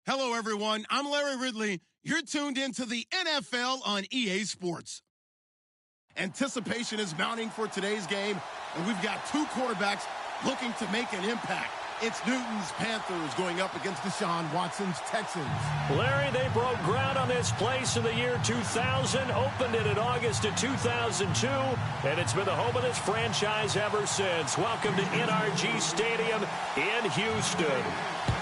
Hello, everyone. I'm Larry Ridley. You're tuned into the NFL on EA Sports. Anticipation is mounting for today's game, and we've got two quarterbacks looking to make an impact. It's Newton's Panthers going up against Deshaun Watson's Texans. Larry, they broke ground on this place in the year 2000, opened it in August of 2002, and it's been the home of this franchise ever since. Welcome to NRG Stadium in Houston.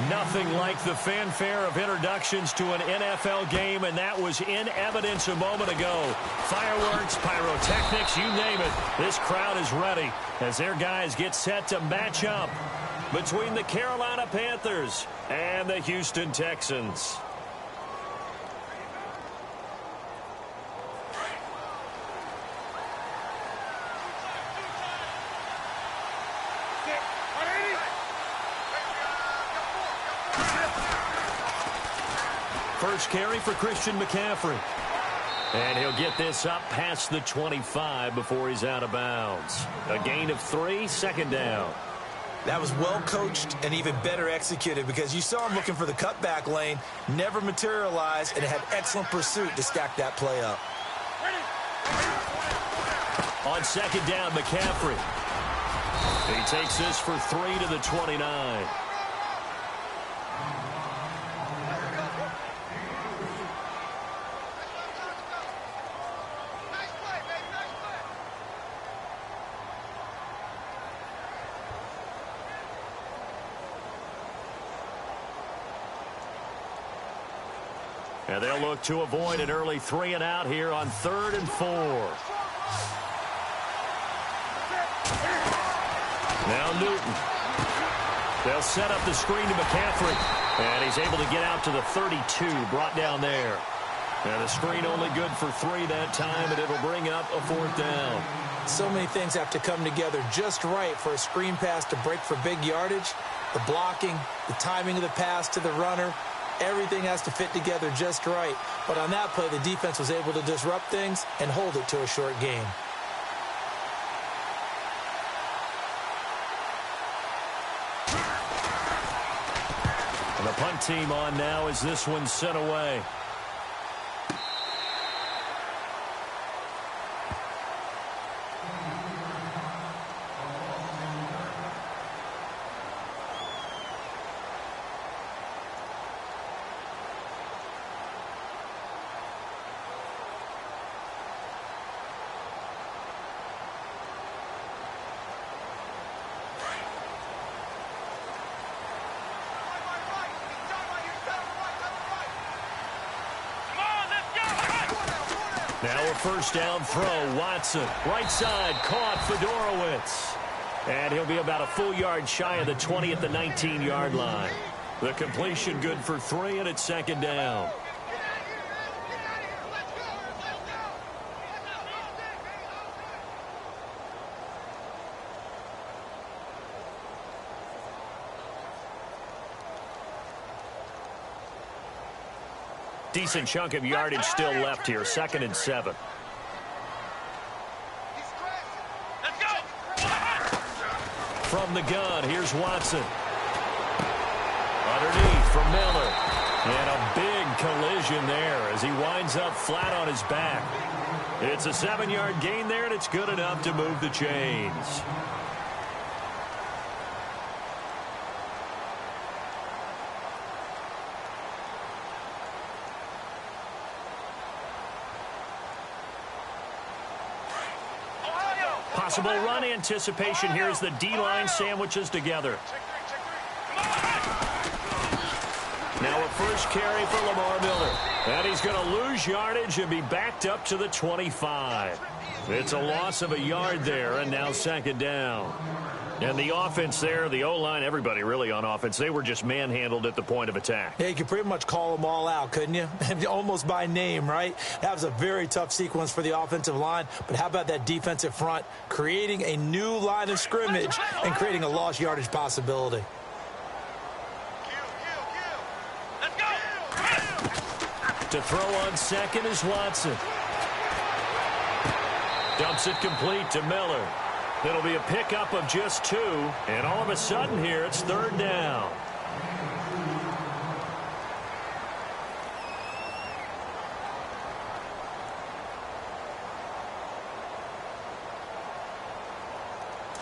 Nothing like the fanfare of introductions to an NFL game, and that was in evidence a moment ago. Fireworks, pyrotechnics, you name it. This crowd is ready as their guys get set to match up between the Carolina Panthers and the Houston Texans. First carry for Christian McCaffrey. And he'll get this up past the 25 before he's out of bounds. A gain of 3, second down. That was well coached and even better executed because you saw him looking for the cutback lane, never materialized, and had excellent pursuit to stack that play up. On second down, McCaffrey. He takes this for 3 to the 29. And they'll look to avoid an early 3-and-out here on 3rd and 4. Now Newton. They'll set up the screen to McCaffrey. And he's able to get out to the 32, brought down there. And the screen only good for 3 that time, and it'll bring up a 4th down. So many things have to come together just right for a screen pass to break for big yardage. The blocking, the timing of the pass to the runner. Everything has to fit together just right. But on that play, the defense was able to disrupt things and hold it to a short gain. And the punt team on now as this one's sent away. Now a first down throw. Watson, right side, caught Fedorowicz. And he'll be about a full yard shy of the 20 at the 19-yard line. The completion good for 3, and it's second down. Decent chunk of yardage still left here. 2nd and 7. From the gun, here's Watson. Underneath from Miller. And a big collision there as he winds up flat on his back. It's a 7-yard gain there, and it's good enough to move the chains. Possible run anticipation here as the D-line sandwiches together. Now a first carry for Lamar Miller. And he's going to lose yardage and be backed up to the 25. It's a loss of a yard there, and now second down. And the offense there, the O-line, everybody really on offense, they were just manhandled at the point of attack. Yeah, you could pretty much call them all out, couldn't you? Almost by name, right? That was a very tough sequence for the offensive line. But how about that defensive front creating a new line of scrimmage and creating a lost yardage possibility? To throw on second is Watson. Dumps it complete to Miller. It'll be a pickup of just 2, and all of a sudden here it's 3rd down.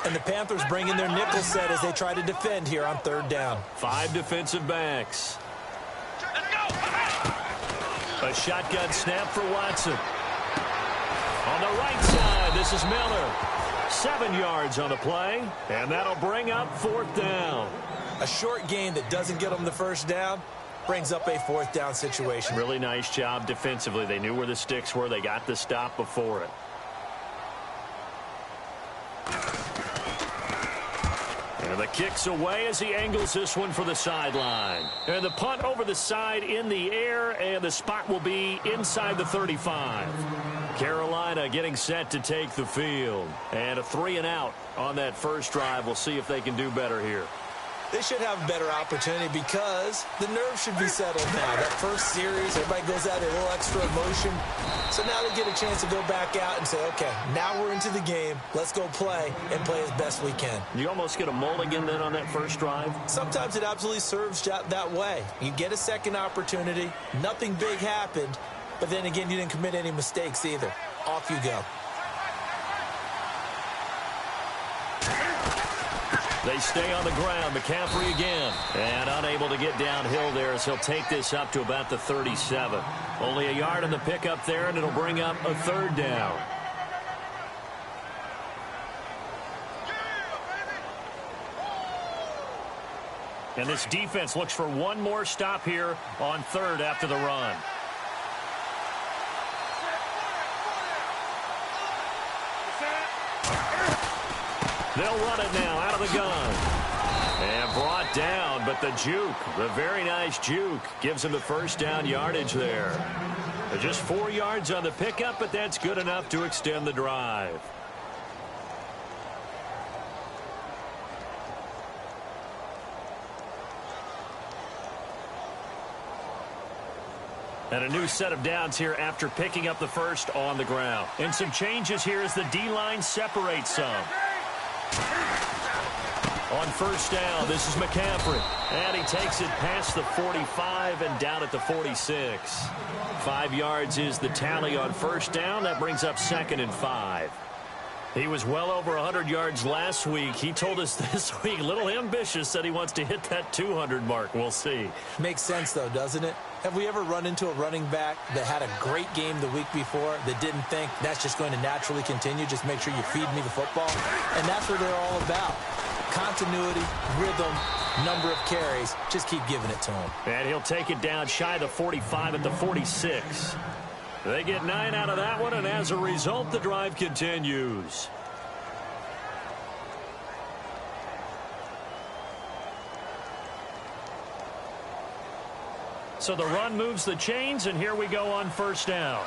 And the Panthers bring in their nickel set as they try to defend here on third down. 5 defensive backs. A shotgun snap for Watson. On the right side, this is Miller. 7 yards on the play, and that'll bring up 4th down. A short game that doesn't get them the first down brings up a 4th down situation. Really nice job defensively. They knew where the sticks were. They got the stop before it. And the kick's away as he angles this one for the sideline. And the punt over the side in the air, and the spot will be inside the 35. Carolina getting set to take the field. And a 3-and-out on that first drive. We'll see if they can do better here. They should have a better opportunity because the nerves should be settled now. That first series, everybody goes out a little extra emotion. So now they get a chance to go back out and say, okay, now we're into the game. Let's go play and play as best we can. You almost get a mulligan then on that first drive? Sometimes it absolutely serves that way. You get a second opportunity. Nothing big happened. But then again, you didn't commit any mistakes either. Off you go. They stay on the ground. McCaffrey again. And unable to get downhill there as he'll take this up to about the 37. Only a yard on the pickup there, and it'll bring up a 3rd down. And this defense looks for one more stop here on 3rd after the run. They'll run it now out of the gun. And brought down, but the juke, the very nice juke, gives him the first down yardage there. Just 4 yards on the pickup, but that's good enough to extend the drive. And a new set of downs here after picking up the first on the ground. And some changes here as the D-line separates some. On first down, this is McCaffrey. And he takes it past the 45 and down at the 46. 5 yards is the tally on first down. That brings up 2nd and 5. He was well over 100 yards last week. He told us this week, a little ambitious, said he wants to hit that 200 mark. We'll see. Makes sense, though, doesn't it? Have we ever run into a running back that had a great game the week before that didn't think that's just going to naturally continue? Just make sure you feed me the football. And that's what they're all about. Continuity, rhythm, number of carries. Just keep giving it to him. And he'll take it down shy of the 45 at the 46. They get 9 out of that one, and as a result, the drive continues. So the run moves the chains, and here we go on first down.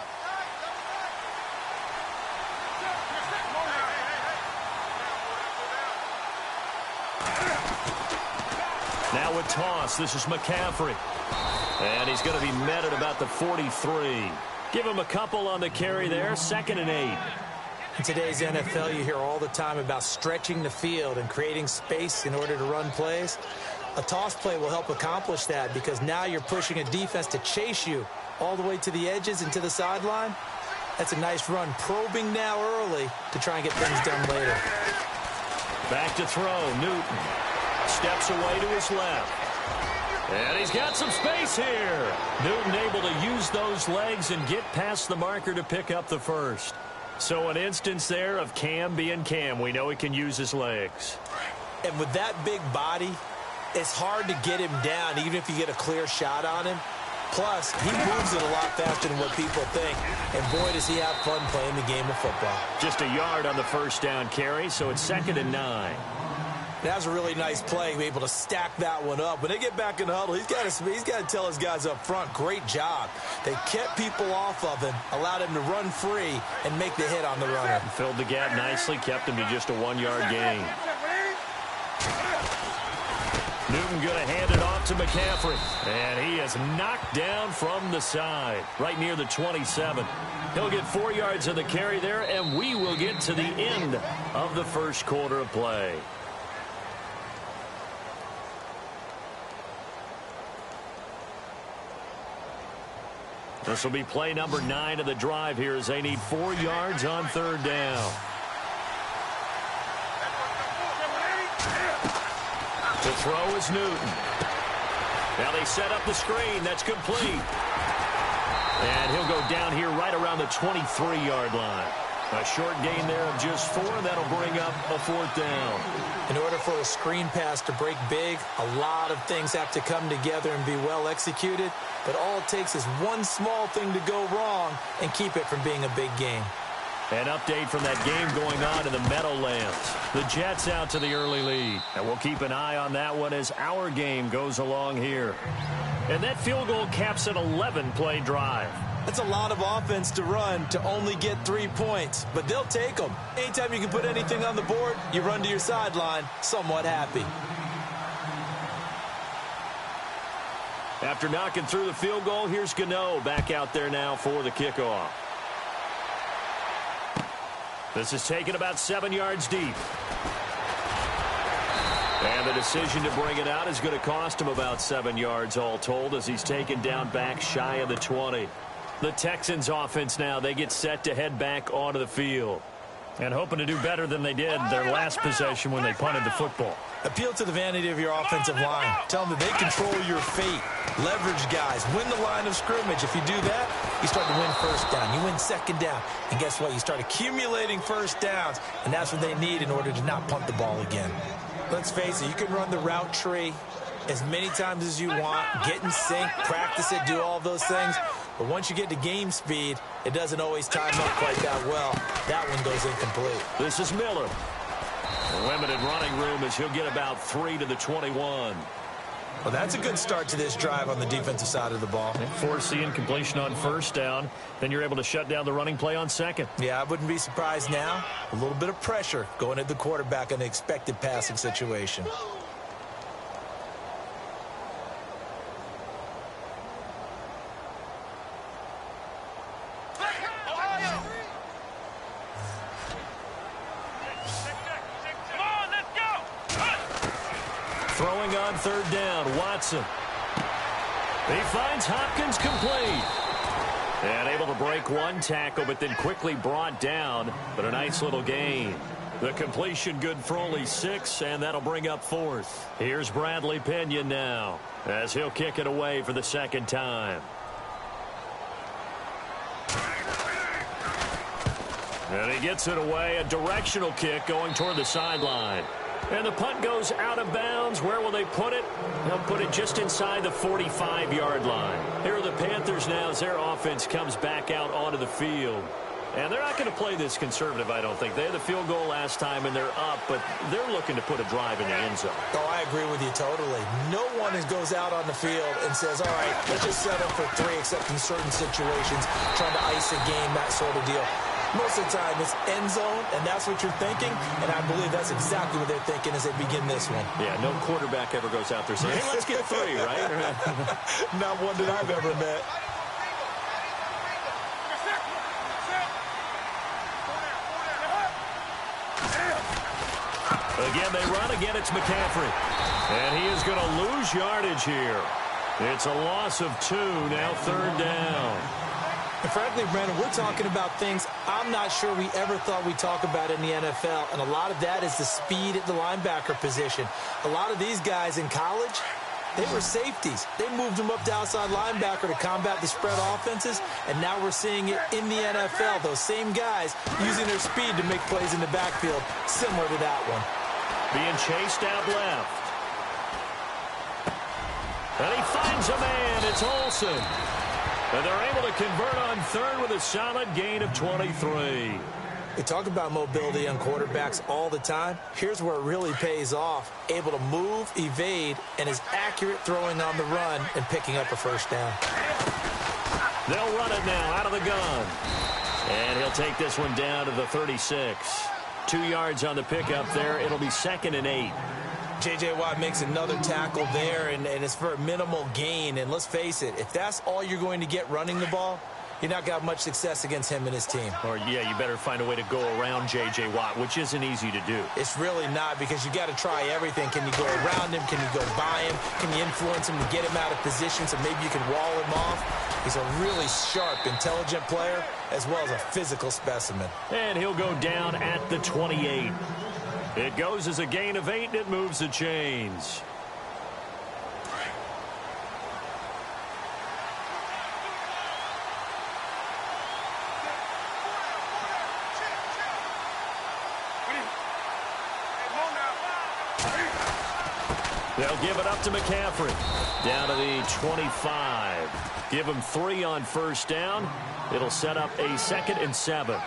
Now with toss, this is McCaffrey. And he's going to be met at about the 43. Give him a couple on the carry there, 2nd and 8. In today's NFL, you hear all the time about stretching the field and creating space in order to run plays. A toss play will help accomplish that because now you're pushing a defense to chase you all the way to the edges and to the sideline. That's a nice run, probing now early to try and get things done later. Back to throw, Newton. Steps away to his left. And he's got some space here. Newton able to use those legs and get past the marker to pick up the first. So an instance there of Cam being Cam. We know he can use his legs. And with that big body, it's hard to get him down even if you get a clear shot on him. Plus, he moves it a lot faster than what people think. And boy, does he have fun playing the game of football. Just a yard on the first down carry, so it's 2nd and 9. That was a really nice play, be able to stack that one up. When they get back in the huddle, he's got to tell his guys up front, great job. They kept people off of him, allowed him to run free, and make the hit on the runner. Filled the gap nicely, kept him to just a 1-yard gain. Newton going to hand it off to McCaffrey. And he is knocked down from the side, right near the 27. He'll get 4 yards of the carry there, and we will get to the end of the first quarter of play. This will be play number 9 of the drive here as they need 4 yards on third down. To throw is Newton. Now they set up the screen. That's complete. And he'll go down here right around the 23-yard line. A short gain there of just 4. That'll bring up a 4th down. In order for a screen pass to break big, a lot of things have to come together and be well executed. But all it takes is one small thing to go wrong and keep it from being a big game. An update from that game going on in the Meadowlands. The Jets out to the early lead. And we'll keep an eye on that one as our game goes along here. And that field goal caps an 11-play drive. That's a lot of offense to run to only get 3 points, but they'll take them. Anytime you can put anything on the board, you run to your sideline somewhat happy. After knocking through the field goal, here's Gano back out there now for the kickoff. This is taken about 7 yards deep. And the decision to bring it out is going to cost him about 7 yards all told as he's taken down back shy of the 20. The Texans offense now, they get set to head back onto the field. And hoping to do better than they did their last possession when they punted the football. Appeal to the vanity of your offensive line. Tell them that they control your fate. Leverage guys. Win the line of scrimmage. If you do that, you start to win first down. You win second down. And guess what? You start accumulating first downs. And that's what they need in order to not punt the ball again. Let's face it, you can run the route tree as many times as you want. Get in sync, practice it, do all those things. But once you get to game speed, it doesn't always time up quite that well. That one goes incomplete. This is Miller. Limited running room as he'll get about 3 to the 21. Well, that's a good start to this drive on the defensive side of the ball. And force the incompletion on first down. Then you're able to shut down the running play on second. Yeah, I wouldn't be surprised now. A little bit of pressure going at the quarterback in an expected passing situation. Throwing on third down, Watson. He finds Hopkins complete. And able to break one tackle, but then quickly brought down. But a nice little gain. The completion good for only 6, and that'll bring up 4th. Here's Bradley Pinion now, as he'll kick it away for the second time. And he gets it away, a directional kick going toward the sideline. And the punt goes out of bounds. Where will they put it? They'll put it just inside the 45-yard line. Here are the Panthers now as their offense comes back out onto the field. And they're not going to play this conservative, I don't think. They had the field goal last time, and they're up, but they're looking to put a drive in the end zone. Oh, I agree with you totally. No one goes out on the field and says, all right, let's just settle for 3, except in certain situations, trying to ice a game, that sort of deal. Most of the time, it's end zone, and that's what you're thinking, and I believe that's exactly what they're thinking as they begin this one. Yeah, no quarterback ever goes out there saying, hey, let's get 3, right? Not one that I've ever met. Again, they run. Again, it's McCaffrey. And he is going to lose yardage here. It's a loss of 2, now third down. And frankly, Brandon, we're talking about things I'm not sure we ever thought we'd talk about in the NFL, and a lot of that is the speed at the linebacker position. A lot of these guys in college, they were safeties. They moved them up to outside linebacker to combat the spread offenses, and now we're seeing it in the NFL. Those same guys using their speed to make plays in the backfield, similar to that one. Being chased out left. And he finds a man. It's Olsen. And they're able to convert on third with a solid gain of 23. We talk about mobility on quarterbacks all the time. Here's where it really pays off. Able to move, evade, and is accurate throwing on the run and picking up a first down. They'll run it now out of the gun. And he'll take this one down to the 36. 2 yards on the pickup there. It'll be 2nd and 8. J.J. Watt makes another tackle there, and it's for a minimal gain. And let's face it, if that's all you're going to get running the ball, you're not going to have much success against him and his team. Or, yeah, you better find a way to go around J.J. Watt, which isn't easy to do. It's really not, because you got to try everything. Can you go around him? Can you go by him? Can you influence him to get him out of position so maybe you can wall him off? He's a really sharp, intelligent player, as well as a physical specimen. And he'll go down at the 28. It goes as a gain of 8, and it moves the chains. They'll give it up to McCaffrey. Down to the 25. Give him 3 on first down. It'll set up a 2nd and 7.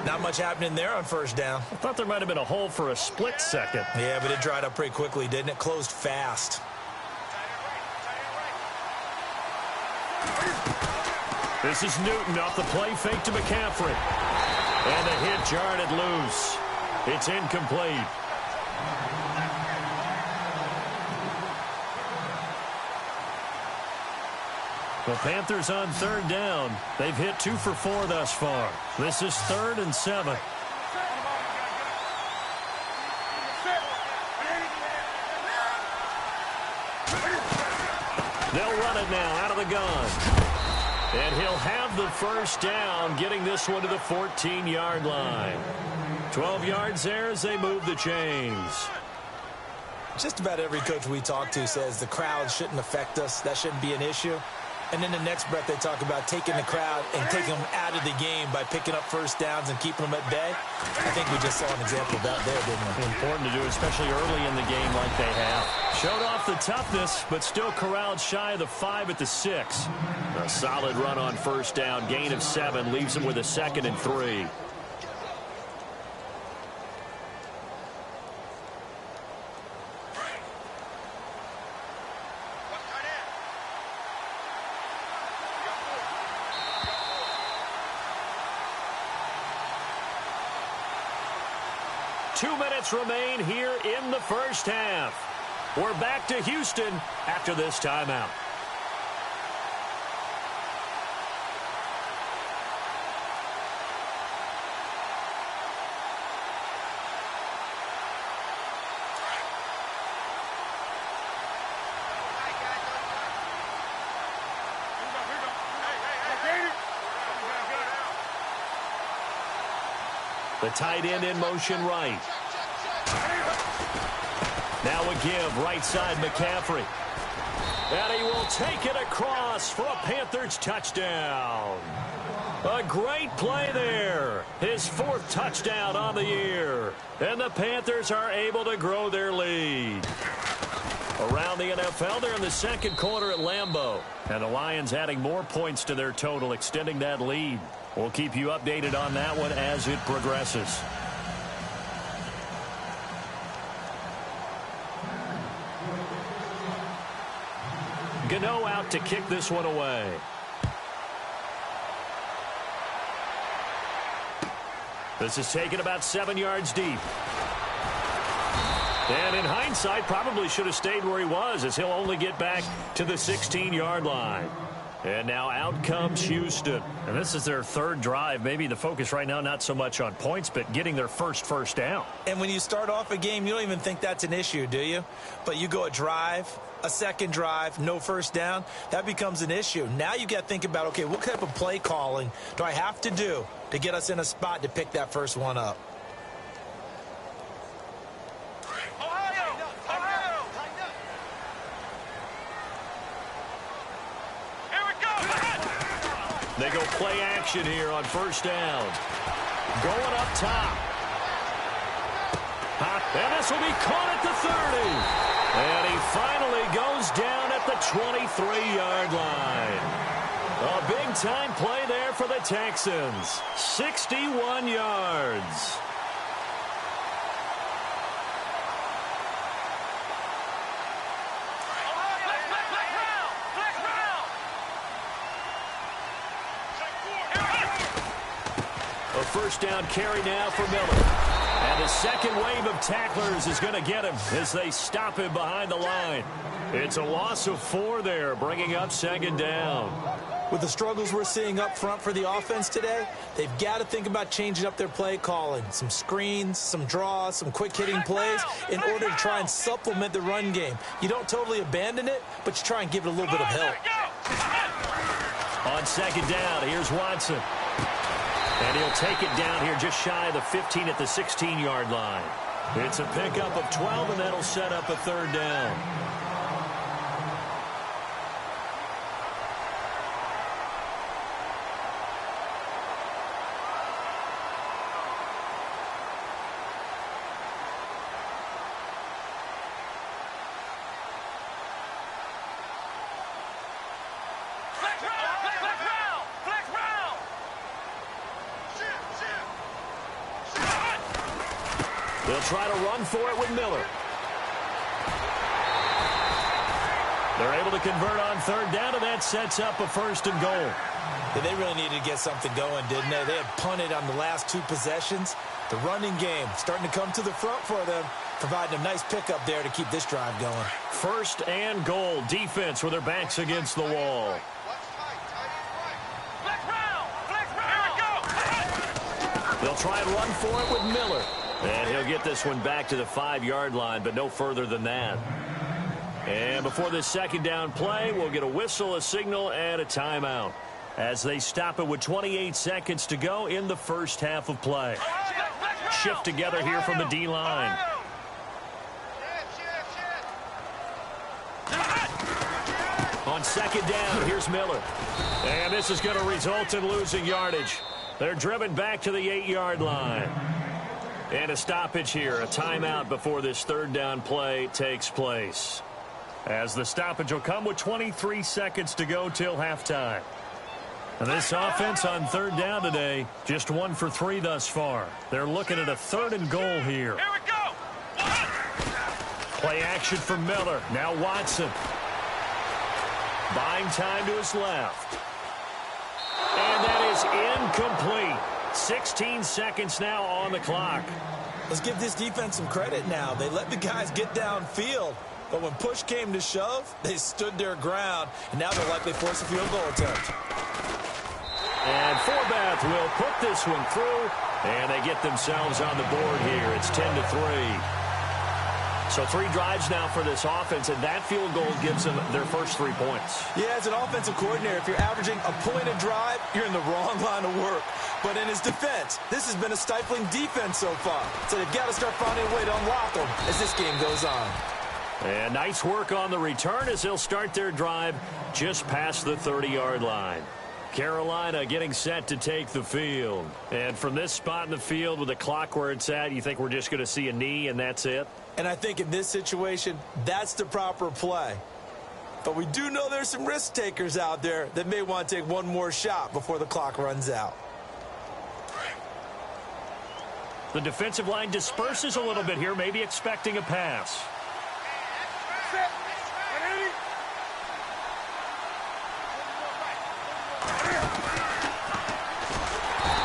Not much happening there on first down. I thought there might have been a hole for a split second. Yeah, but it dried up pretty quickly, didn't it? Closed fast. This is Newton off the play fake to McCaffrey. And the hit jarred it loose. It's incomplete. The Panthers on 3rd down. They've hit 2 for 4 thus far. This is 3rd and 7. They'll run it now out of the gun. And he'll have the first down, getting this one to the 14-yard line. 12 yards there as they move the chains. Just about every coach we talk to says the crowd shouldn't affect us. That shouldn't be an issue. And then the next breath they talk about taking the crowd and taking them out of the game by picking up first downs and keeping them at bay. I think we just saw an example of that there, didn't we? Important to do, especially early in the game like they have. Showed off the toughness, but still corralled shy of the 5 at the 6. A solid run on first down. Gain of 7 leaves them with a 2nd and 3. Remain here in the first half. We're back to Houston after this timeout. The tight end in motion right. Now a give, right side McCaffrey. And he will take it across for a Panthers touchdown. A great play there. His 4th touchdown on the year. And the Panthers are able to grow their lead. Around the NFL, they're in the 2nd quarter at Lambeau. And the Lions adding more points to their total, extending that lead. We'll keep you updated on that one as it progresses. Gano out to kick this one away. This is taken about 7 yards deep. And in hindsight, probably should have stayed where he was, as he'll only get back to the 16-yard line. And now out comes Houston. And this is their 3rd drive. Maybe the focus right now not so much on points, but getting their first down. And when you start off a game, you don't even think that's an issue, do you? But you go a drive, a 2nd drive, no first down, that becomes an issue. Now you got to think about, okay, what type of play calling do I have to do to get us in a spot to pick that first one up? They go play action here on first down. Going up top. And this will be caught at the 30. And he finally goes down at the 23-yard line. A big-time play there for the Texans. 61 yards. A first down carry now for Miller. And the second wave of tacklers is going to get him as they stop him behind the line. It's a loss of 4 there, bringing up 2nd down. With the struggles we're seeing up front for the offense today, they've got to think about changing up their play calling. Some screens, some draws, some quick-hitting plays in order to try and supplement the run game. You don't totally abandon it, but you try and give it a little bit of help. On 2nd down, here's Watson. And he'll take it down here just shy of the 15 at the 16-yard line. It's a pickup of 12, and that'll set up a 3rd down. They'll try to run for it with Miller. They're able to convert on third down, and that sets up a first and goal. Yeah, they really needed to get something going, didn't they? They had punted on the last 2 possessions. The running game starting to come to the front for them, providing a nice pickup there to keep this drive going. First and goal. Defense with their backs against the wall. They'll try and run for it with Miller. And he'll get this one back to the 5-yard line, but no further than that. And before this second down play, we'll get a whistle, a signal, and a timeout as they stop it with 28 seconds to go in the first half of play. Shift together here from the D-line. On second down, here's Miller. And this is going to result in losing yardage. They're driven back to the 8-yard line. And a stoppage here, a timeout before this third down play takes place. As the stoppage will come with 23 seconds to go till halftime. And this offense on third down today, just 1 for 3 thus far. They're looking at a third and goal here. Here we go. Play action for Miller. Now Watson. Buying time to his left. And that is incomplete. 16 seconds now on the clock. Let's give this defense some credit now. They let the guys get downfield. But when push came to shove, they stood their ground, and now they'll likely force a field goal attempt. And Forbath will put this one through, and they get themselves on the board here. It's 10-3. So 3 drives now for this offense, and that field goal gives them their first 3 points. Yeah, as an offensive coordinator, if you're averaging a point a drive, you're in the wrong line of work. But in his defense, this has been a stifling defense so far. So they've got to start finding a way to unlock them as this game goes on. And nice work on the return as they'll start their drive just past the 30-yard line. Carolina getting set to take the field. And from this spot in the field with the clock where it's at, you think we're just going to see a knee and that's it? And I think in this situation, that's the proper play. But we do know there's some risk takers out there that may want to take one more shot before the clock runs out. The defensive line disperses a little bit here, maybe expecting a pass.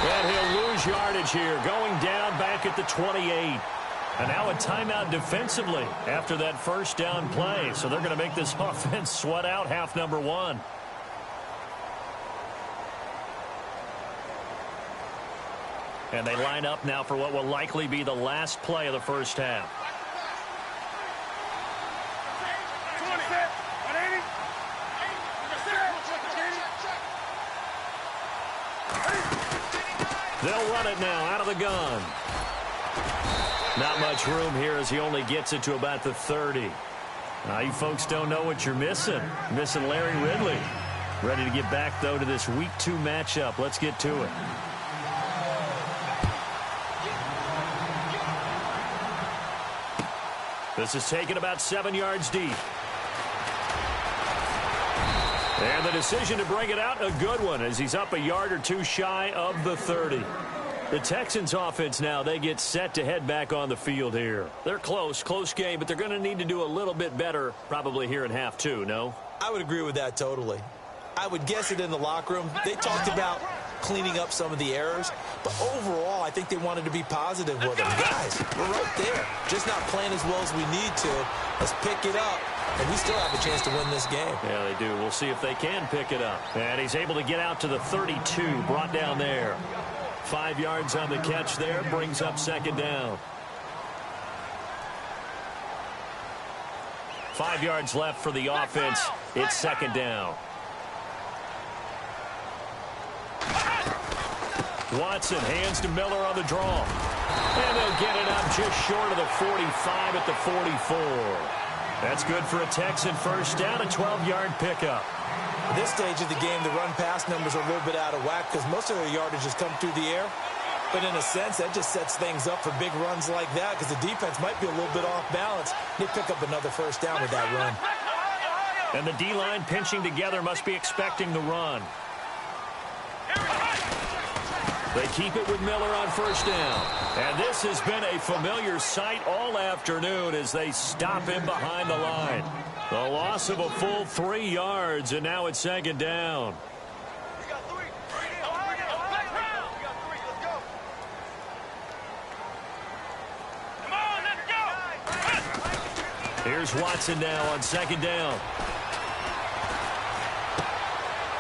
And he'll lose yardage here, going down back at the 28. And now a timeout defensively after that first down play. So they're going to make this offense sweat out half number 1. And they line up now for what will likely be the last play of the first half. They'll run it now out of the gun. Not much room here as he only gets it to about the 30. Now, you folks don't know what you're missing. You're missing Larry Ridley. Ready to get back, though, to this Week 2 matchup. Let's get to it. This is taken about 7 yards deep. And the decision to bring it out, a good one, as he's up a yard or 2 shy of the 30. The Texans offense now, they get set to head back on the field here. They're close game, but they're going to need to do a little bit better probably here in half 2, no? I would agree with that totally. I would guess it in the locker room. They talked about cleaning up some of the errors, but overall, I think they wanted to be positive with them. Guys, we're right there. Just not playing as well as we need to. Let's pick it up, and we still have a chance to win this game. Yeah, they do. We'll see if they can pick it up. And he's able to get out to the 32, brought down there. 5 yards on the catch there, brings up second down. 5 yards left for the offense. It's second down. Watson hands to Miller on the draw. And they'll get it up just short of the 45 at the 44. That's good for a Texan first down, a 12-yard pickup. At this stage of the game, the run-pass numbers are a little bit out of whack because most of their yardage has come through the air. But in a sense, that just sets things up for big runs like that because the defense might be a little bit off balance. They pick up another first down with that run. And the D-line pinching together must be expecting the run. They keep it with Miller on first down. And this has been a familiar sight all afternoon as they stop him behind the line. The loss of a full 3 yards, and now it's second down. Here's Watson now on second down.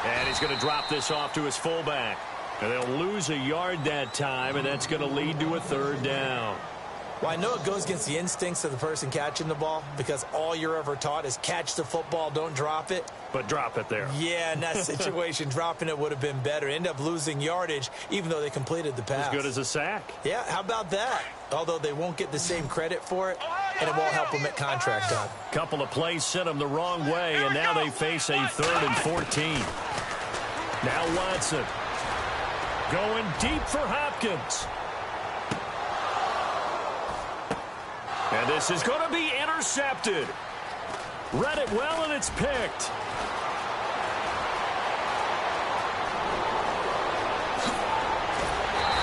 And he's going to drop this off to his fullback. And they'll lose a yard that time, and that's going to lead to a third down. Well, I know it goes against the instincts of the person catching the ball because all you're ever taught is catch the football, don't drop it. But drop it there. Yeah, in that situation, dropping it would have been better. End up losing yardage, even though they completed the pass. As good as a sack. Yeah, how about that? Although they won't get the same credit for it, and it won't help them at contract time. Couple of plays sent them the wrong way, and now they face a 3rd and 14. Now Watson. Going deep for Hopkins. And this is going to be intercepted. Read it well, and it's picked.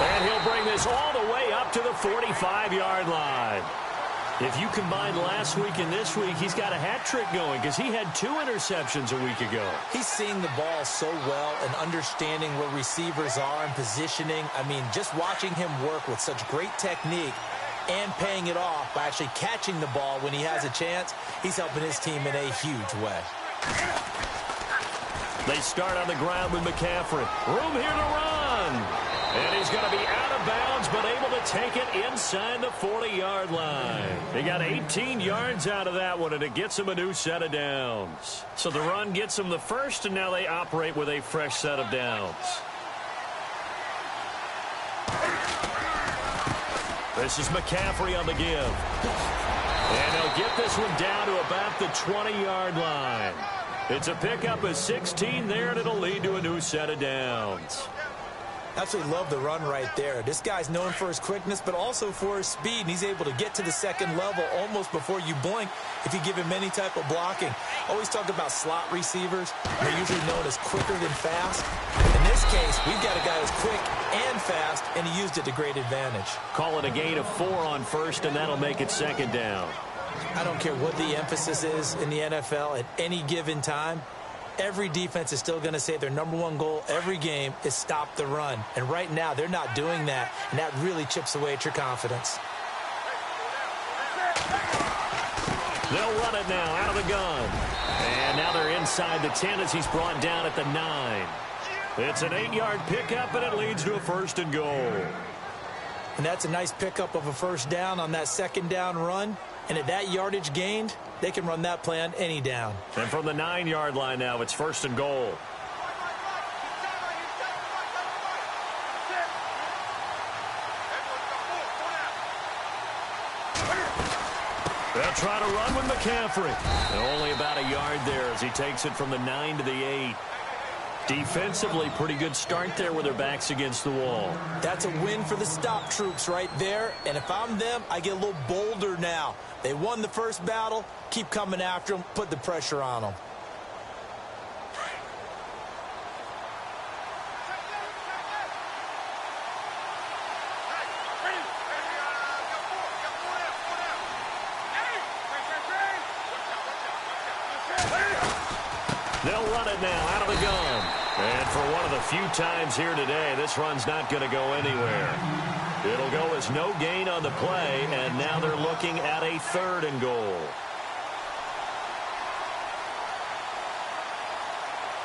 And he'll bring this all the way up to the 45-yard line. If you combine last week and this week, he's got a hat trick going because he had 2 interceptions a week ago. He's seeing the ball so well and understanding where receivers are and positioning. I mean, just watching him work with such great technique and paying it off by actually catching the ball when he has a chance, he's helping his team in a huge way. They start on the ground with McCaffrey. Room here to run. And he's going to be out of bounds, but able to take it inside the 40-yard line. He got 18 yards out of that one, and it gets him a new set of downs. So the run gets him the first, and now they operate with a fresh set of downs. This is McCaffrey on the give. And he'll get this one down to about the 20-yard line. It's a pickup of 16 there, and it'll lead to a new set of downs. Absolutely love the run right there. This guy's known for his quickness, but also for his speed, and he's able to get to the second level almost before you blink if you give him any type of blocking. Always talk about slot receivers. They're usually known as quicker than fast. In this case, we've got a guy who's quick and fast, and he used it to great advantage. Call it a gain of 4 on first, and that'll make it second down. I don't care what the emphasis is in the NFL at any given time. Every defense is still going to say their #1 goal every game is stop the run. And right now, they're not doing that, and that really chips away at your confidence. They'll run it now out of the gun. And now they're inside the 10 as he's brought down at the 9. It's an 8-yard pickup, and it leads to a 1st and goal. And that's a nice pickup of a first down on that second down run. And at that yardage gained, they can run that play on any down. And from the 9-yard line now, it's 1st and goal. They'll try to run with McCaffrey. And only about a yard there as he takes it from the 9 to the 8. Defensively, pretty good start there with their backs against the wall. That's a win for the stop troops right there. And if I'm them, I get a little bolder now. They won the first battle. Keep coming after them. Put the pressure on them. They'll run it now out of the gun. And for one of the few times here today, this run's not going to go anywhere. It'll go as no gain on the play, and now they're looking at a 3rd and goal.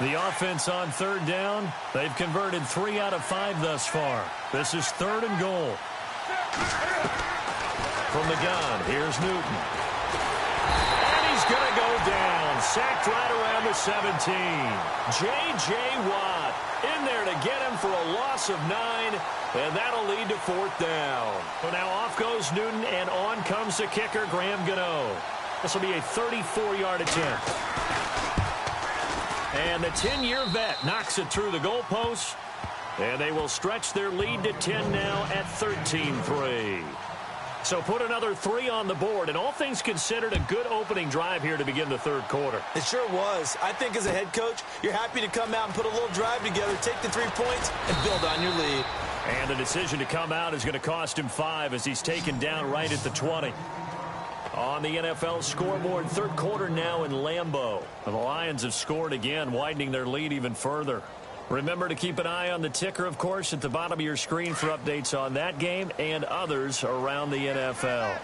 The offense on 3rd down, they've converted 3 out of 5 thus far. This is 3rd and goal. From the gun, here's Newton. And he's going to go down. Sacked right around the 17. J.J. Watt in there to get him for a loss of 9, and that'll lead to 4th down. So now off goes Newton, and on comes the kicker, Graham Gano. This will be a 34-yard attempt. And the 10-year vet knocks it through the goalpost, and they will stretch their lead to 10 now at 13-3. So put another 3 on the board, and all things considered, a good opening drive here to begin the 3rd quarter. It sure was. I think as a head coach, you're happy to come out and put a little drive together, take the 3 points, and build on your lead. And the decision to come out is going to cost him 5 as he's taken down right at the 20. On the NFL scoreboard, third quarter now in Lambeau. The Lions have scored again, widening their lead even further. Remember to keep an eye on the ticker, of course, at the bottom of your screen for updates on that game and others around the NFL.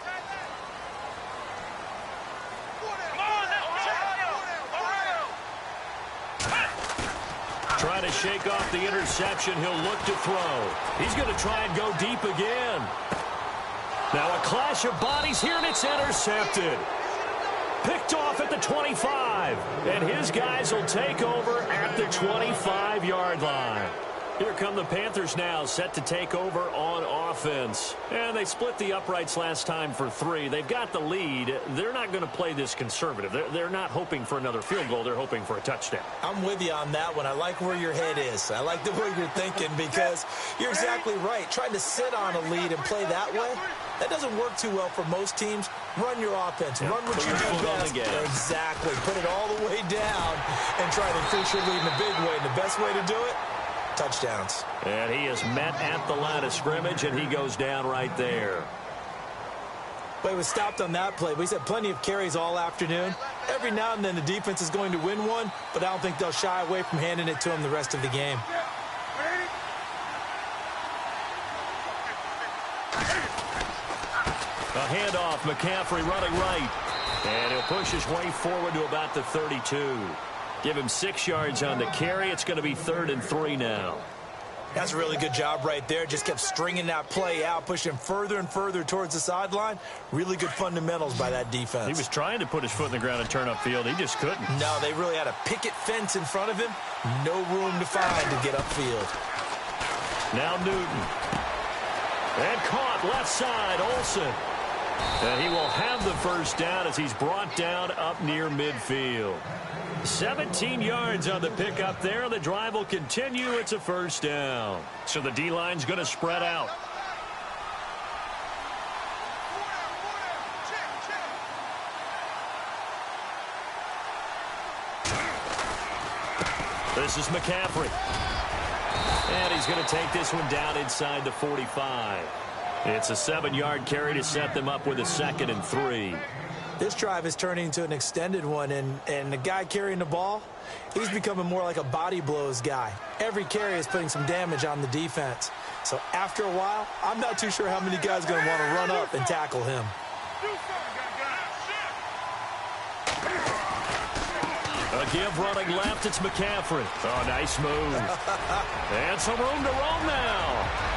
Trying to shake off the interception. He'll look to throw. He's going to try and go deep again. Now a clash of bodies here, and it's intercepted. Picked off at the 25. And his guys will take over at the 25-yard line. Here come the Panthers now, set to take over on offense. And they split the uprights last time for 3. They've got the lead. They're not going to play this conservative. They're not hoping for another field goal. They're hoping for a touchdown. I'm with you on that one. I like where your head is. I like the way you're thinking because you're exactly right. Trying to sit on a lead and play that way, that doesn't work too well for most teams. Run your offense. Run what you do best. Exactly. Put it all the way down and try to increase your lead in a big way. And the best way to do it, touchdowns. And he is met at the line of scrimmage, and he goes down right there. But he was stopped on that play. But he's had plenty of carries all afternoon. Every now and then the defense is going to win one, but I don't think they'll shy away from handing it to him the rest of the game. A handoff, McCaffrey running right. And he'll push his way forward to about the 32. Give him 6 yards on the carry. It's going to be 3rd and 3 now. That's a really good job right there. Just kept stringing that play out, pushing further and further towards the sideline. Really good fundamentals by that defense. He was trying to put his foot in the ground and turn upfield. He just couldn't. No, they really had a picket fence in front of him. No room to find to get upfield. Now Newton. And caught left side, Olsen. And he will have the first down as he's brought down up near midfield. 17 yards on the pickup there. The drive will continue. It's a first down. So the D-line's going to spread out. This is McCaffrey. And he's going to take this one down inside the 45. It's a 7-yard carry to set them up with a 2nd and 3. This drive is turning into an extended one, and the guy carrying the ball, he's becoming more like a body blows guy. Every carry is putting some damage on the defense. So after a while, I'm not too sure how many guys are going to want to run up and tackle him. A give running left, it's McCaffrey. Oh, nice move. And some room to roam now.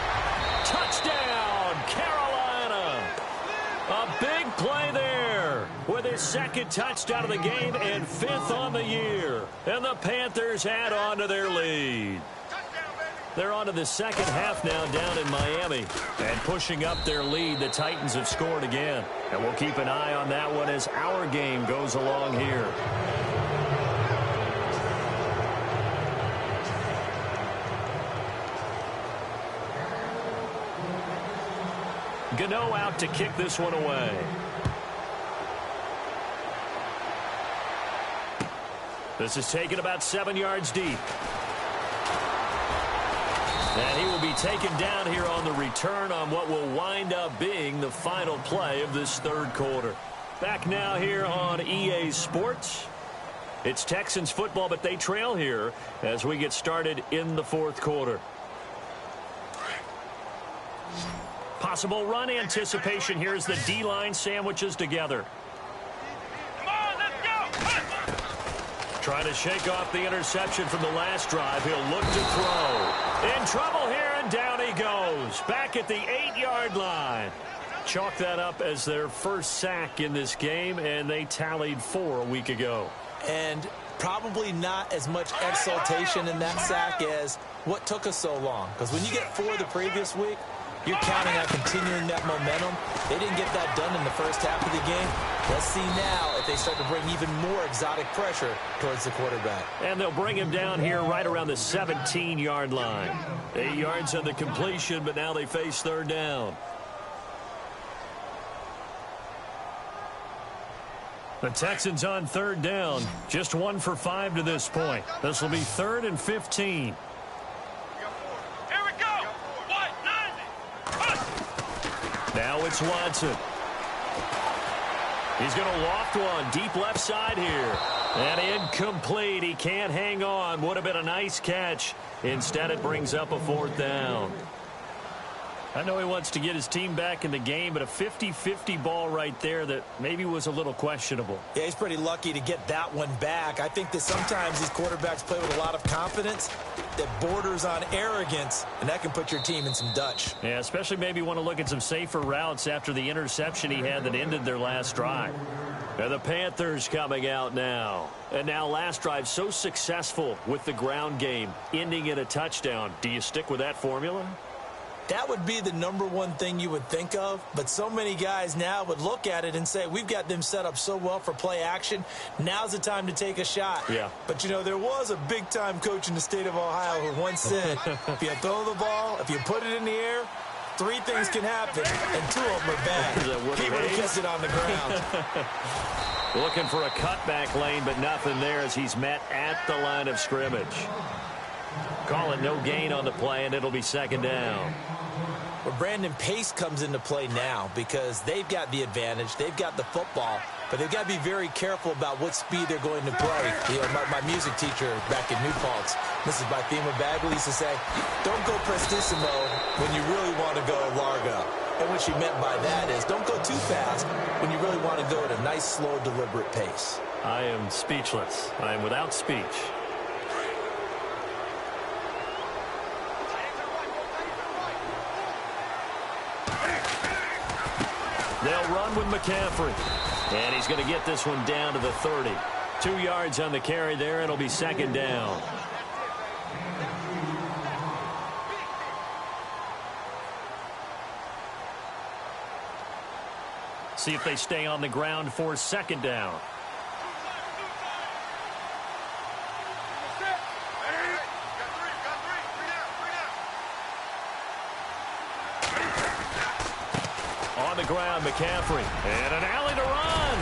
Touchdown, Carolina. A big play there with his 2nd touchdown of the game and 5th on the year. And the Panthers add on to their lead. They're on to the second half now down in Miami. And pushing up their lead, the Titans have scored again. And we'll keep an eye on that one as our game goes along here. Gano out to kick this one away. This is taken about 7 yards deep. And he will be taken down here on the return on what will wind up being the final play of this third quarter. Back now here on EA Sports. It's Texans football, but they trail here as we get started in the fourth quarter. Possible run anticipation here as the D-line sandwiches together. Come on, let's go! Trying to shake off the interception from the last drive. He'll look to throw. In trouble here, and down he goes. Back at the 8-yard line. Chalk that up as their first sack in this game, and they tallied 4 a week ago. And probably not as much exultation in that sack as what took us so long. Because when you get 4 the previous week, you're counting on continuing that momentum. They didn't get that done in the first half of the game. Let's see now if they start to bring even more exotic pressure towards the quarterback. And they'll bring him down here right around the 17-yard line. 8 yards on the completion, but now they face third down. The Texans on third down. Just 1 for 5 to this point. This will be 3rd and 15. Here we go! 1, it's Watson. He's going to loft one deep left side here. And incomplete. He can't hang on. Would have been a nice catch. Instead, it brings up a 4th down. I know he wants to get his team back in the game, but a 50-50 ball right there that maybe was a little questionable. Yeah, he's pretty lucky to get that one back. I think that sometimes these quarterbacks play with a lot of confidence that borders on arrogance, and that can put your team in some Dutch. Yeah, especially maybe want to look at some safer routes after the interception he had that ended their last drive. And the Panthers coming out now. And now last drive so successful with the ground game, ending in a touchdown. Do you stick with that formula? That would be the #1 thing you would think of, but so many guys now would look at it and say, we've got them set up so well for play action. Now's the time to take a shot. Yeah. But, you know, there was a big-time coach in the state of Ohio who once said, if you throw the ball, if you put it in the air, 3 things can happen, and 2 of them are bad. He would have kept it on the ground. Looking for a cutback lane, but nothing there as he's met at the line of scrimmage. Call it no gain on the play, and it'll be 2nd down. Well, Brandon, pace comes into play now because they've got the advantage. They've got the football, but they've got to be very careful about what speed they're going to play. You know, my music teacher back in New Paltz, Mrs. Bythema Bagley, used to say, don't go prestissimo when you really want to go largo. And what she meant by that is don't go too fast when you really want to go at a nice, slow, deliberate pace. I am speechless. I am without speech. They'll run with McCaffrey. And he's going to get this one down to the 30. 2 yards on the carry there. It'll be 2nd down. See if they stay on the ground for 2nd down. On the ground, McCaffrey. And an alley to run.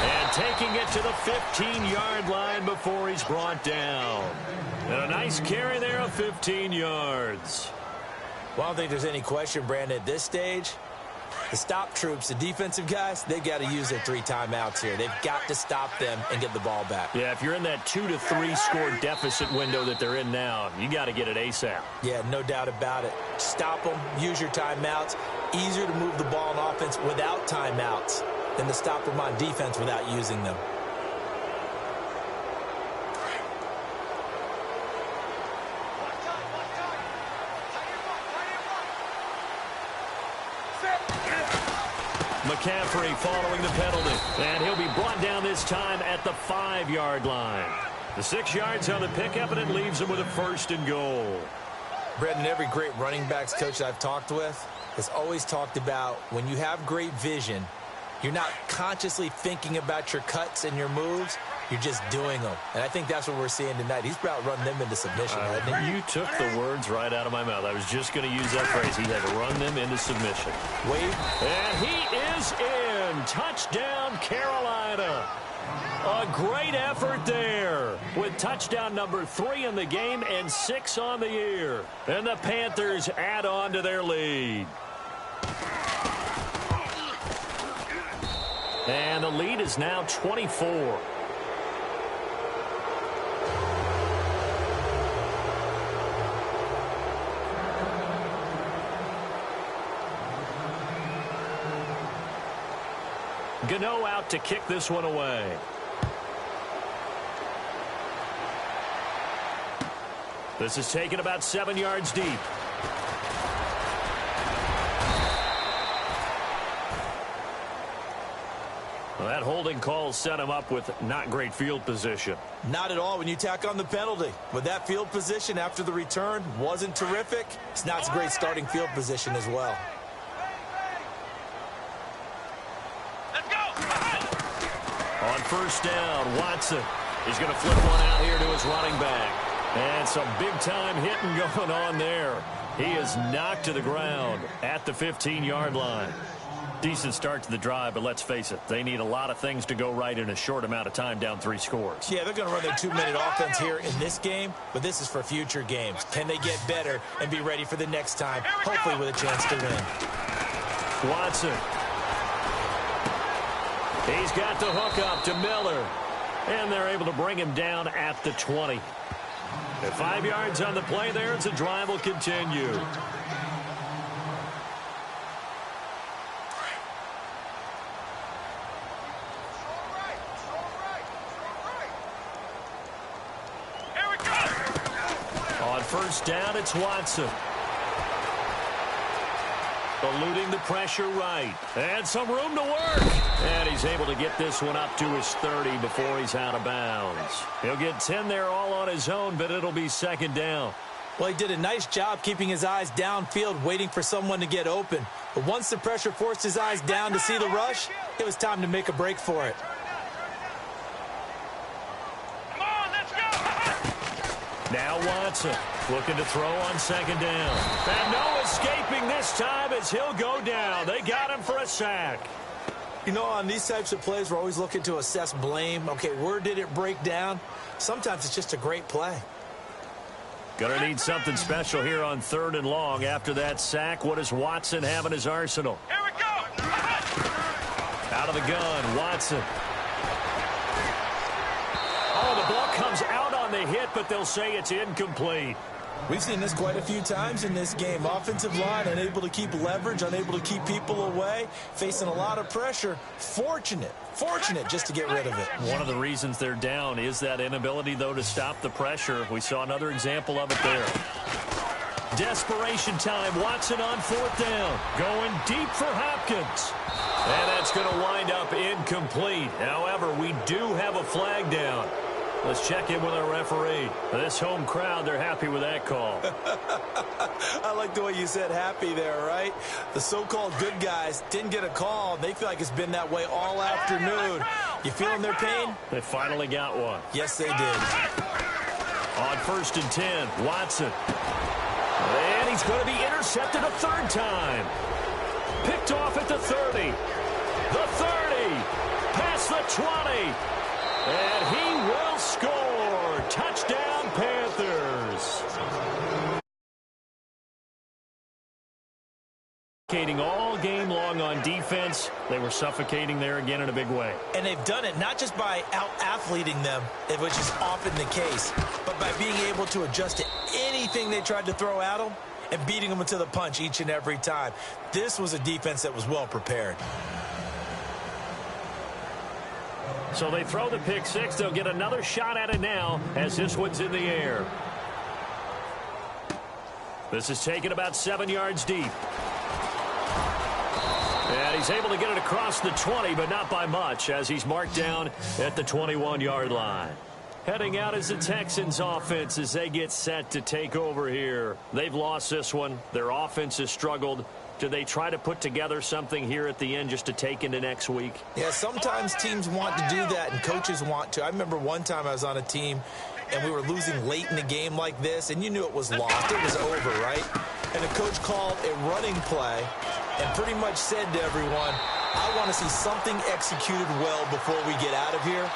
And taking it to the 15-yard line before he's brought down. And a nice carry there of 15 yards. Well, I don't think there's any question, Brandon, at this stage. The stop troops, the defensive guys, they've got to use their 3 timeouts here. They've got to stop them and get the ball back. Yeah, if you're in that 2 to 3 score deficit window that they're in now, you got to get it ASAP. Yeah, no doubt about it. Stop them, use your timeouts. Easier to move the ball on offense without timeouts than to stop them on defense without using them. McCaffrey following the penalty. And he'll be brought down this time at the 5-yard line. The 6 yards on the pickup, and it leaves him with a 1st and goal. Brendan, every great running backs coach I've talked with has always talked about when you have great vision, you're not consciously thinking about your cuts and your moves. You're just doing them. And I think that's what we're seeing tonight. He's about run them into submission, hasn't he? You took the words right out of my mouth. I was just going to use that phrase. He had to run them into submission. Wade. And he is in. Touchdown, Carolina. A great effort there with touchdown number 3 in the game and 6 on the year. And the Panthers add on to their lead. And the lead is now 24. Gano out to kick this one away. This is taken about 7 yards deep. Well, that holding call set him up with not great field position. Not at all when you tack on the penalty. But that field position after the return wasn't terrific. It's not a great starting field position as well. On 1st down, Watson is going to flip one out here to his running back. And some big-time hitting going on there. He is knocked to the ground at the 15-yard line. Decent start to the drive, but let's face it, they need a lot of things to go right in a short amount of time down 3 scores. Yeah, they're going to run their 2-minute offense here in this game, but this is for future games. Can they get better and be ready for the next time, hopefully with a chance to win? Watson. He's got the hook up to Miller. And they're able to bring him down at the 20. At 5 yards on the play there, it's a drive will continue. On first down, it's Watson. Eluding the pressure right. And some room to work. And he's able to get this one up to his 30 before he's out of bounds. He'll get 10 there all on his own, but it'll be second down. Well, he did a nice job keeping his eyes downfield, waiting for someone to get open. But once the pressure forced his eyes down to see the rush, it was time to make a break for it. Come on, let's go. Now Watson looking to throw on second down. And no escaping this time as he'll go down. They got him for a sack. You know, on these types of plays, we're always looking to assess blame. Okay, where did it break down? Sometimes it's just a great play. Gonna need something special here on 3rd and long. After that sack, what does Watson have in his arsenal? Here we go. Out of the gun, Watson. Oh, the ball comes out on the hit, but they'll say it's incomplete. We've seen this quite a few times in this game. Offensive line unable to keep leverage, unable to keep people away, facing a lot of pressure. Fortunate just to get rid of it. One of the reasons they're down is that inability, though, to stop the pressure. We saw another example of it there. Desperation time. Watson on 4th down. Going deep for Hopkins. And that's going to wind up incomplete. However, we do have a flag down. Let's check in with our referee. This home crowd, they're happy with that call. I like the way you said happy there, right? The so-called good guys didn't get a call. They feel like it's been that way all afternoon. You feeling their pain? They finally got one. Yes, they did. On 1st and 10, Watson. And he's going to be intercepted a 3rd time. Picked off at the 30. The 30. Past the 20. And he will score. Touchdown, Panthers. All game long on defense. They were suffocating there again in a big way. And they've done it not just by out-athleting them, which is often the case, but by being able to adjust to anything they tried to throw at them and beating them to the punch each and every time. This was a defense that was well prepared. So they throw the pick six. They'll get another shot at it now as this one's in the air. This is taken about 7 yards deep. And he's able to get it across the 20, but not by much, as he's marked down at the 21-yard line. Heading out is the Texans offense as they get set to take over here. They've lost this one. Their offense has struggled. Do they try to put together something here at the end just to take into next week? Yeah, sometimes teams want to do that and coaches want to. I remember one time I was on a team and we were losing late in the game like this, and you knew it was lost. It was over, right? And the coach called a running play and pretty much said to everyone, I want to see something executed well before we get out of here.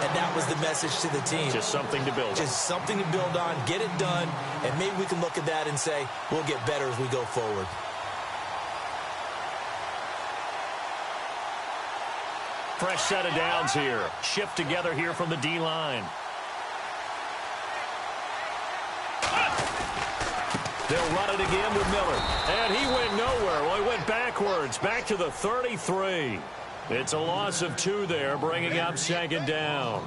And that was the message to the team. Just something to build on. Just something to build on, get it done, and maybe we can look at that and say, we'll get better as we go forward. Fresh set of downs here. Shift together here from the D-line. They'll run it again with Miller. And he went nowhere. Well, he went backwards, back to the 33. It's a loss of 2 there, bringing up second down.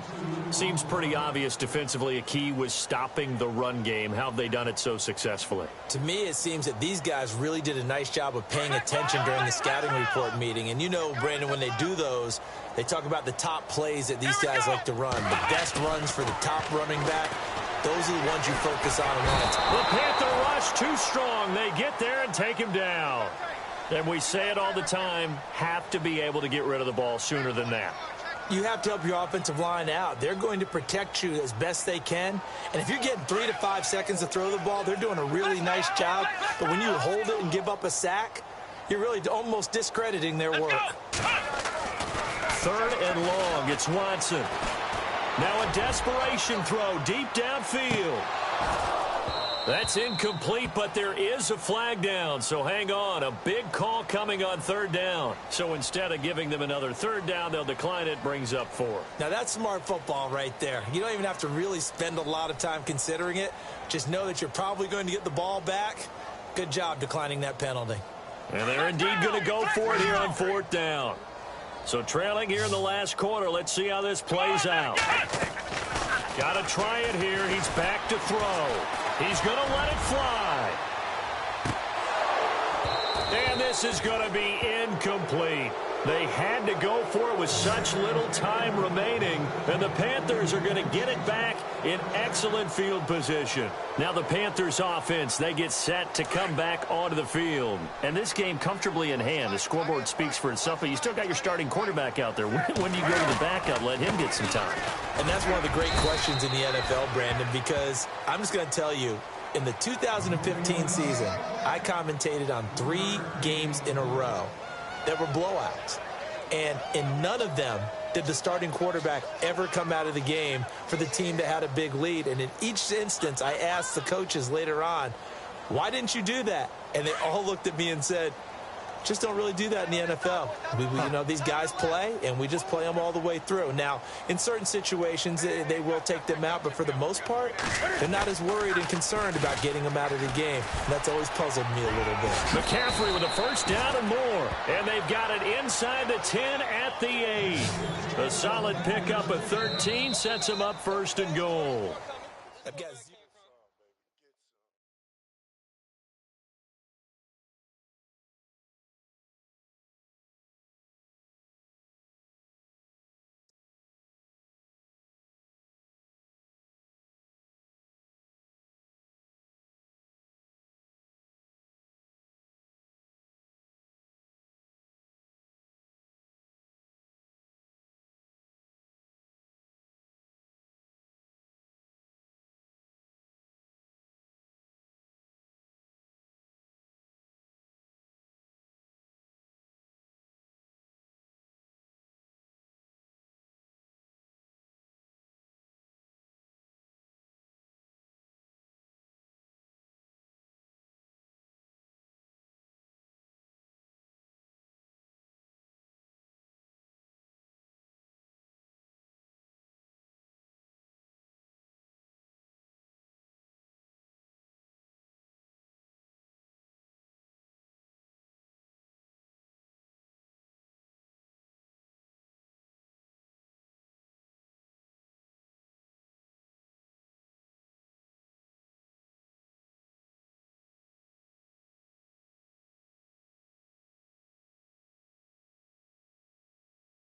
Seems pretty obvious defensively a key was stopping the run game. How have they done it so successfully? To me, it seems that these guys really did a nice job of paying attention during the scouting report meeting. And you know, Brandon, when they do those, they talk about the top plays that these guys like to run. The best runs for the top running back, those are the ones you focus on and run. The Panther rush too strong. They get there and take him down. And we say it all the time, have to be able to get rid of the ball sooner than that. You have to help your offensive line out. They're going to protect you as best they can. And if you're getting 3 to 5 seconds to throw the ball, they're doing a really nice job. But when you hold it and give up a sack, you're really almost discrediting their work. 3rd and long. It's Watson. Now a desperation throw deep downfield. That's incomplete, but there is a flag down, so hang on. A big call coming on third down. So instead of giving them another third down, they'll decline it, brings up 4. Now, that's smart football right there. You don't even have to really spend a lot of time considering it. Just know that you're probably going to get the ball back. Good job declining that penalty. And they're indeed going to go for it here on 4th down. So trailing here in the last quarter, let's see how this plays out. Got to try it here. He's back to throw. He's going to let it fly. And this is going to be incomplete. They had to go for it with such little time remaining, and the Panthers are going to get it back in excellent field position. Now the Panthers offense, they get set to come back onto the field. And this game comfortably in hand. The scoreboard speaks for itself, but you still got your starting quarterback out there. When do you go to the backup, let him get some time? And that's one of the great questions in the NFL, Brandon, because I'm just going to tell you, in the 2015 season, I commentated on 3 games in a row that were blowouts. And in none of them did the starting quarterback ever come out of the game for the team that had a big lead. And in each instance, I asked the coaches later on, why didn't you do that? And they all looked at me and said, just don't really do that in the NFL. You know, these guys play, and we just play them all the way through. Now, in certain situations, they will take them out, but for the most part, they're not as worried and concerned about getting them out of the game. And that's always puzzled me a little bit. McCaffrey with a first down and more. And they've got it inside the 10 at the 8. A solid pickup of 13 sets them up 1st and goal. I've got